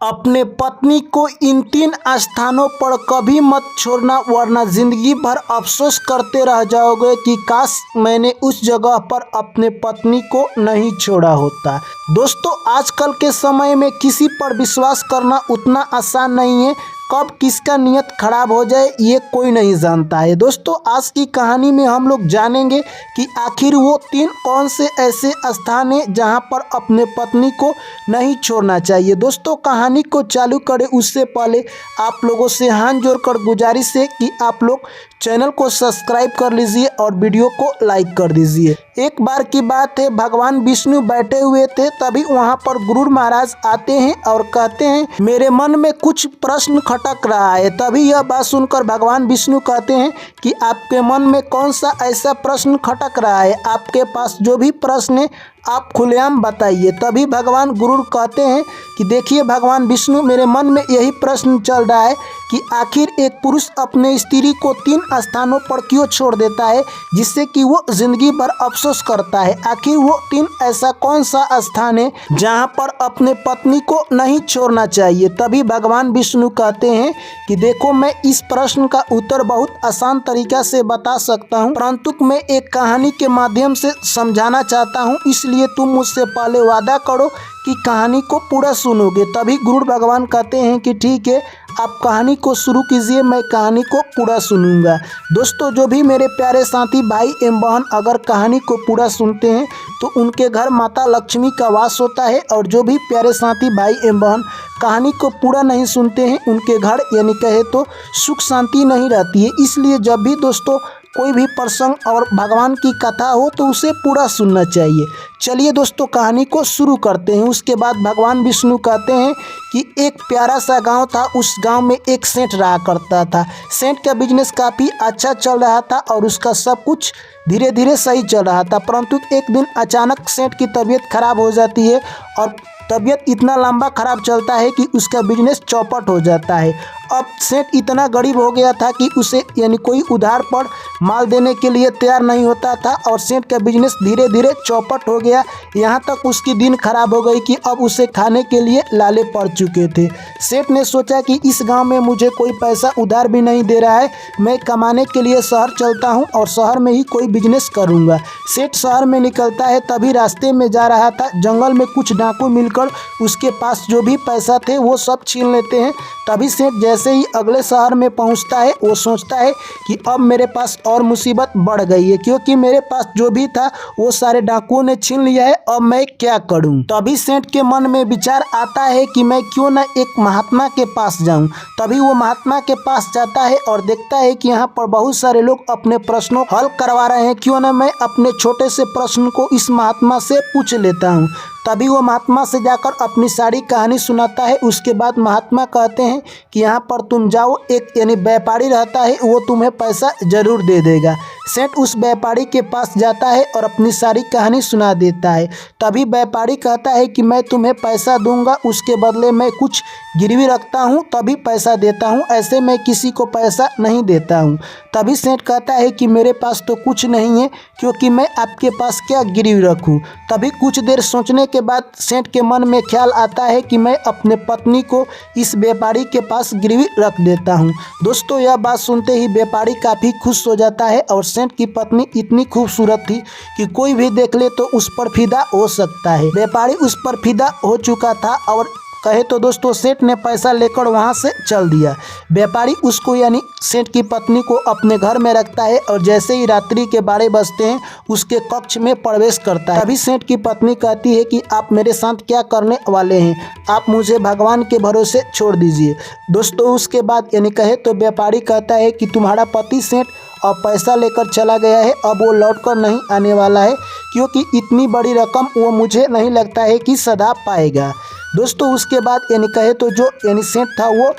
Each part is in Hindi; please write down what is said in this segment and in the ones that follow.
अपने पत्नी को इन 3 स्थानों पर कभी मत छोड़ना, वरना जिंदगी भर अफसोस करते रह जाओगे कि काश मैंने उस जगह पर अपने पत्नी को नहीं छोड़ा होता। दोस्तों, आजकल के समय में किसी पर विश्वास करना उतना आसान नहीं है। कब किसका नियत खराब हो जाए ये कोई नहीं जानता है। दोस्तों, आज की कहानी में हम लोग जानेंगे कि आखिर वो 3 कौन से ऐसे स्थान हैं जहां पर अपने पत्नी को नहीं छोड़ना चाहिए। दोस्तों, कहानी को चालू करें उससे पहले आप लोगों से हाथ जोड़कर गुजारिश है कि आप लोग चैनल को सब्सक्राइब कर लीजिए और वीडियो को लाइक कर दीजिए। एक बार की बात है, भगवान विष्णु बैठे हुए थे, तभी वहां पर गुरु महाराज आते हैं और कहते हैं मेरे मन में कुछ प्रश्न खटक रहा है। तभी यह बात सुनकर भगवान विष्णु कहते हैं कि आपके मन में कौन सा ऐसा प्रश्न खटक रहा है, आपके पास जो भी प्रश्न है आप खुलेआम बताइए। तभी भगवान गुरु कहते हैं कि देखिए भगवान विष्णु, मेरे मन में यही प्रश्न चल रहा है कि आखिर एक पुरुष अपने स्त्री को 3 स्थानों पर क्यों छोड़ देता है जिससे कि वो जिंदगी भर अफसोस करता है। आखिर वो 3 ऐसा कौन सा स्थान है जहां पर अपने पत्नी को नहीं छोड़ना चाहिए। तभी भगवान विष्णु कहते हैं कि देखो, मैं इस प्रश्न का उत्तर बहुत आसान तरीका से बता सकता हूँ, परंतु मैं एक कहानी के माध्यम से समझाना चाहता हूँ, इसलिए तुम मुझसे पहले वादा करो कि कहानी को पूरा सुनोगे। तभी गुरु भगवान कहते हैं कि ठीक है, आप कहानी को शुरू कीजिए, मैं कहानी को पूरा सुनूंगा। दोस्तों, जो भी मेरे प्यारे साथी भाई एवं बहन अगर कहानी को पूरा सुनते हैं तो उनके घर माता लक्ष्मी का वास होता है, और जो भी प्यारे साथी भाई एवं बहन कहानी को पूरा नहीं सुनते हैं उनके घर यानी कहे तो सुख शांति नहीं रहती है। इसलिए जब भी दोस्तों कोई भी प्रसंग और भगवान की कथा हो तो उसे पूरा सुनना चाहिए। चलिए दोस्तों, कहानी को शुरू करते हैं। उसके बाद भगवान विष्णु कहते हैं कि एक प्यारा सा गांव था। उस गांव में एक सेठ रहा करता था। सेठ का बिजनेस काफ़ी अच्छा चल रहा था और उसका सब कुछ धीरे धीरे सही चल रहा था, परंतु एक दिन अचानक सेठ की तबीयत खराब हो जाती है और तबीयत इतना लंबा खराब चलता है कि उसका बिजनेस चौपट हो जाता है। अब सेठ इतना गरीब हो गया था कि उसे यानी कोई उधार पर माल देने के लिए तैयार नहीं होता था और सेठ का बिजनेस धीरे धीरे चौपट हो गया। यहाँ तक उसकी दिन खराब हो गई कि अब उसे खाने के लिए लाले पड़ चुके थे। सेठ ने सोचा कि इस गांव में मुझे कोई पैसा उधार भी नहीं दे रहा है, मैं कमाने के लिए शहर चलता हूँ और शहर में ही कोई बिजनेस करूँगा। सेठ शहर में निकलता है, तभी रास्ते में जा रहा था, जंगल में कुछ डाकू मिलकर उसके पास जो भी पैसा थे वो सब छीन लेते हैं। तभी सेठ जैसे ही अगले शहर में पहुंचता है वो सोचता है कि अब मेरे पास और मुसीबत बढ़ गई है, क्योंकि मेरे पास जो भी था वो सारे डाकुओं ने छीन लिया है, अब मैं क्या करूं। तभी सेठ के मन में विचार आता है कि मैं क्यों ना एक महात्मा के पास जाऊं। तभी वो महात्मा के पास जाता है और देखता है कि यहाँ पर बहुत सारे लोग अपने प्रश्नों हल करवा रहे हैं, क्यों ना मैं अपने छोटे से प्रश्न को इस महात्मा से पूछ लेता हूँ। तभी वो महात्मा से जाकर अपनी सारी कहानी सुनाता है। उसके बाद महात्मा कहते हैं कि यहाँ पर तुम जाओ, एक यानी व्यापारी रहता है, वो तुम्हें पैसा जरूर दे देगा। सेठ उस व्यापारी के पास जाता है और अपनी सारी कहानी सुना देता है। तभी व्यापारी कहता है कि मैं तुम्हें पैसा दूंगा, उसके बदले मैं कुछ गिरवी रखता हूँ तभी पैसा देता हूँ, ऐसे मैं किसी को पैसा नहीं देता हूँ। तभी सेठ कहता है कि मेरे पास तो कुछ नहीं है, क्योंकि मैं आपके पास क्या गिरवी रखूँ। तभी कुछ देर सोचने के बाद सेठ के मन में ख्याल आता है कि मैं अपने पत्नी को इस व्यापारी के पास गिरवी रख देता हूँ। दोस्तों, यह बात सुनते ही व्यापारी काफ़ी खुश हो जाता है और सेठ की पत्नी इतनी खूबसूरत थी कि कोई भी देख ले तो उस पर फिदा हो सकता है। व्यापारी उस पर फिदा हो चुका था और कहे तो दोस्तों सेठ ने पैसा लेकर वहां से चल दिया। व्यापारी उसको यानी सेठ की पत्नी को अपने घर में रखता है और जैसे ही रात्रि के 12 बजते हैं उसके कक्ष में प्रवेश करता है। तभी सेठ की पत्नी कहती है कि आप मेरे साथ क्या करने वाले हैं, आप मुझे भगवान के भरोसे छोड़ दीजिए। दोस्तों, उसके बाद यानी कहे तो व्यापारी कहता है कि तुम्हारा पति सेठ और पैसा लेकर चला गया है, अब वो लौटकर नहीं आने वाला है, क्योंकि इतनी बड़ी रकम वो मुझे नहीं लगता है कि सधा पाएगा। दोस्तों, उसके बाद यानी कहे तो जो यानी सेठ था वो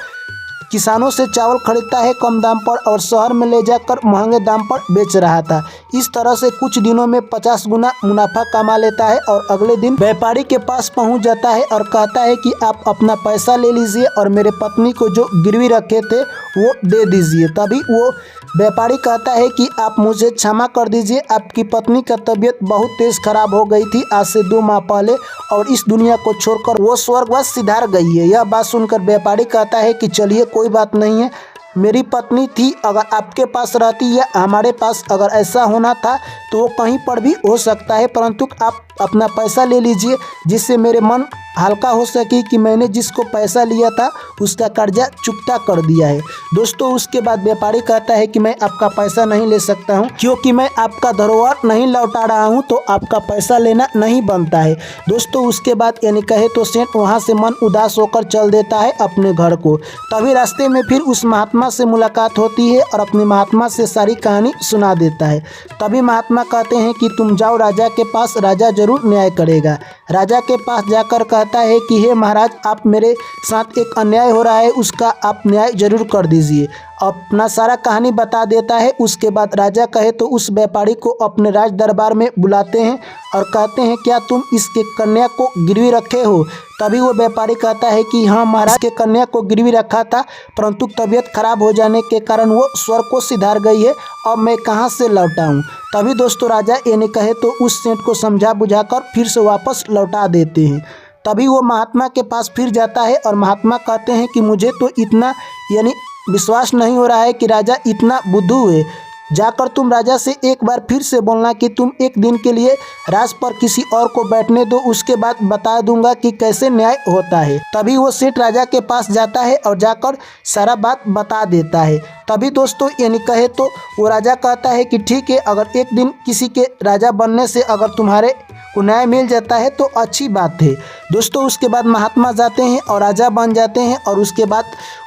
किसानों से चावल खरीदता है कम दाम पर और शहर में ले जाकर महंगे दाम पर बेच रहा था। इस तरह से कुछ दिनों में 50 गुना मुनाफा कमा लेता है और अगले दिन व्यापारी के पास पहुंच जाता है और कहता है कि आप अपना पैसा ले लीजिए और मेरे पत्नी को जो गिरवी रखे थे वो दे दीजिए। तभी वो व्यापारी कहता है कि आप मुझे क्षमा कर दीजिए, आपकी पत्नी का तबीयत बहुत तेज खराब हो गई थी आज से 2 माह पहले और इस दुनिया को छोड़कर वो स्वर्गवास सिधार गई है। यह बात सुनकर व्यापारी कहता है कि चलिए कोई बात नहीं है, मेरी पत्नी थी, अगर आपके पास रहती या हमारे पास अगर ऐसा होना था तो वो कहीं पर भी हो सकता है, परंतु आप अपना पैसा ले लीजिए जिससे मेरे मन हल्का हो सके कि मैंने जिसको पैसा लिया था उसका कर्जा चुकता कर दिया है। दोस्तों उसके बाद व्यापारी कहता है कि मैं आपका पैसा नहीं ले सकता हूं क्योंकि मैं आपका धरोहर नहीं लौटा रहा हूं, तो आपका पैसा लेना नहीं बनता है। दोस्तों उसके बाद यानी कहे तो सेठ वहां से मन उदास होकर चल देता है अपने घर को। तभी रास्ते में फिर उस महात्मा से मुलाकात होती है और अपने महात्मा से सारी कहानी सुना देता है। तभी महात्मा कहते हैं कि तुम जाओ राजा के पास, राजा जरूर न्याय करेगा। राजा के पास जाकर कहता है कि हे महाराज, आप मेरे साथ एक अन्याय हो रहा है, उसका आप न्याय जरूर कर दीजिए। अपना सारा कहानी बता देता है। उसके बाद राजा कहे तो उस व्यापारी को अपने राज दरबार में बुलाते हैं और कहते हैं क्या तुम इसके कन्या को गिरवी रखे हो। तभी वो व्यापारी कहता है कि हाँ महाराज, के कन्या को गिरवी रखा था, परंतु तबीयत खराब हो जाने के कारण वो स्वर्ग को सिधार गई है, अब मैं कहाँ से लौटाऊँ। तभी दोस्तों राजा यानी कहे तो उस सेठ को समझा बुझाकर फिर से वापस लौटा देते हैं। तभी वो महात्मा के पास फिर जाता है और महात्मा कहते हैं कि मुझे तो इतना यानी विश्वास नहीं हो रहा है कि राजा इतना बुद्धू है। जाकर तुम राजा से एक बार फिर से बोलना कि तुम एक दिन के लिए राज पर किसी और को बैठने दो, उसके बाद बता दूंगा कि कैसे न्याय होता है। तभी वो सेठ राजा के पास जाता है और जाकर सारा बात बता देता है। तभी दोस्तों यानी कहे तो वो राजा कहता है कि ठीक है, अगर एक दिन किसी के राजा बनने से अगर तुम्हारे को न्याय मिल जाता है तो अच्छी बात है। दोस्तों उसके बाद महात्मा जाते हैं और राजा बन जाते हैं और उसके बाद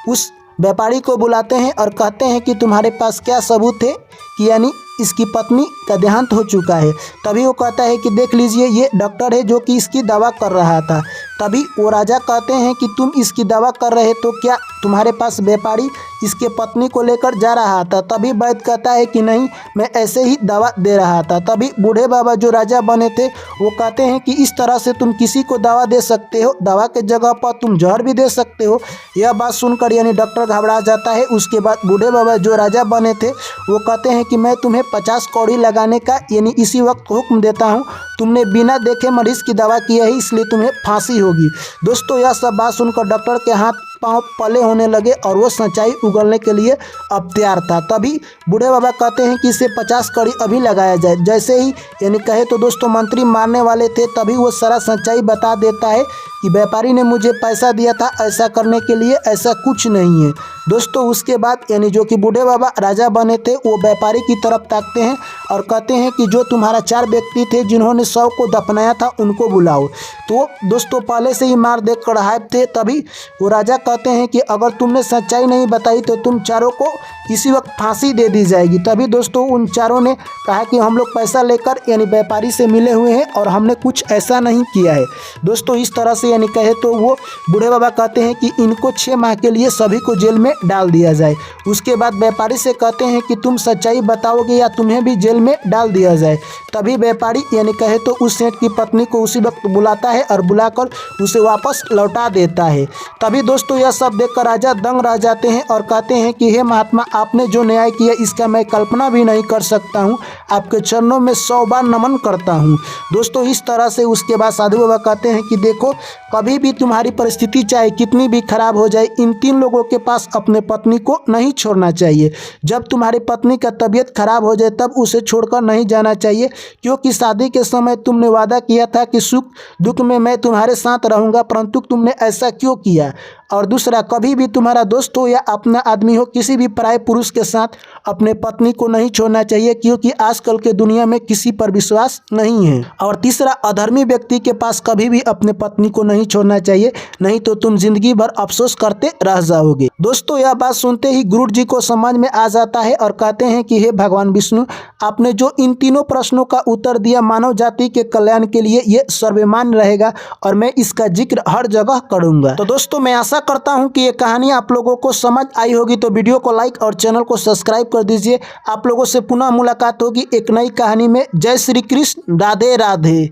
उस व्यापारी को बुलाते हैं और कहते हैं कि तुम्हारे पास क्या सबूत है कि यानी इसकी पत्नी का देहांत हो चुका है। तभी वो कहता है कि देख लीजिए ये डॉक्टर है जो कि इसकी दवा कर रहा था। तभी वो राजा कहते हैं कि तुम इसकी दवा कर रहे तो क्या तुम्हारे पास व्यापारी इसके पत्नी को लेकर जा रहा था। तभी वैद्य कहता है कि नहीं, मैं ऐसे ही दवा दे रहा था। तभी बूढ़े बाबा जो राजा बने थे वो कहते हैं कि इस तरह से तुम किसी को दवा दे सकते हो, दवा के जगह पर तुम जहर भी दे सकते हो। यह बात सुनकर यानी डॉक्टर घबरा जाता है। उसके बाद बूढ़े बाबा जो राजा बने थे वो कहते हैं कि मैं तुम्हें 50 कौड़ी लगाने का यानी इसी वक्त हुक्म देता हूँ, तुमने बिना देखे मरीज की दवा की है इसलिए तुम्हें फांसी होगी। दोस्तों यह सब बात सुनकर डॉक्टर के हाथ पांव पले होने लगे और वो सच्चाई उगलने के लिए अब तैयार था। तभी बूढ़े बाबा कहते हैं कि इसे 50 कड़ी अभी लगाया जाए। जैसे ही यानी कहे तो दोस्तों मंत्री मारने वाले थे, तभी वो सारा सच्चाई बता देता है कि व्यापारी ने मुझे पैसा दिया था ऐसा करने के लिए, ऐसा कुछ नहीं है। दोस्तों उसके बाद यानी जो कि बूढ़े बाबा राजा बने थे वो व्यापारी की तरफ ताकते हैं और कहते हैं कि जो तुम्हारा 4 व्यक्ति थे जिन्होंने 100 को दफनाया था उनको बुलाओ। तो दोस्तों पहले से ही मार देख कर हाइप थे। तभी वो राजा कहते हैं कि अगर तुमने सच्चाई नहीं बताई तो तुम चारों को इसी वक्त फांसी दे दी जाएगी। तभी दोस्तों उन चारों ने कहा कि हम लोग पैसा लेकर यानी व्यापारी से मिले हुए हैं और हमने कुछ ऐसा नहीं किया है। दोस्तों इस तरह से यानी कहे तो वो बूढ़े बाबा कहते हैं कि इनको 6 माह के लिए सभी को जेल में डाल दिया जाए। उसके बाद व्यापारी से कहते हैं कि तुम सच्चाई बताओगे या तुम्हें भी जेल में डाल दिया जाए। तभी व्यापारी यानी कहे तो उस सेठ की पत्नी को उसी वक्त बुलाता है और बुलाकर उसे वापस लौटा देता है। तभी दोस्तों यह सब देखकर राजा दंग रह जाते हैं और कहते हैं कि हे महात्मा, आपने जो न्याय किया इसका मैं कल्पना भी नहीं कर सकता हूँ, आपके चरणों में 100 बार नमन करता हूँ। दोस्तों इस तरह से उसके बाद साधु बाबा कहते हैं कि देखो, कभी भी तुम्हारी परिस्थिति चाहे कितनी भी खराब हो जाए, इन 3 लोगों के पास अपने पत्नी को नहीं छोड़ना चाहिए। जब तुम्हारी पत्नी का तबीयत खराब हो जाए तब उसे छोड़कर नहीं जाना चाहिए, क्योंकि शादी के समय तुमने वादा किया था कि सुख दुख में मैं तुम्हारे साथ रहूँगा, परंतु तुमने ऐसा क्यों किया। और दूसरा, कभी भी तुम्हारा दोस्त हो या अपना आदमी हो, किसी भी पराये पुरुष के साथ अपने पत्नी को नहीं छोड़ना चाहिए, क्योंकि आजकल के दुनिया में किसी पर विश्वास नहीं है। और तीसरा, अधर्मी व्यक्ति के पास कभी भी अपने पत्नी को नहीं छोड़ना चाहिए, नहीं तो तुम जिंदगी भर अफसोस करते रह जाओगे। दोस्तों यह बात सुनते ही गुरु जी को समझ में आ जाता है और कहते हैं कि हे भगवान विष्णु, आपने जो इन तीनों प्रश्नों का उत्तर दिया मानव जाति के कल्याण के लिए, ये सर्वमान्य रहेगा और मैं इसका जिक्र हर जगह करूंगा। तो दोस्तों मैं आशा करता हूं कि ये कहानी आप लोगों को समझ आई होगी। तो वीडियो को लाइक और चैनल को सब्सक्राइब कर दीजिए। आप लोगों से पुनः मुलाकात होगी एक नई कहानी में। जय श्री कृष्ण, राधे राधे।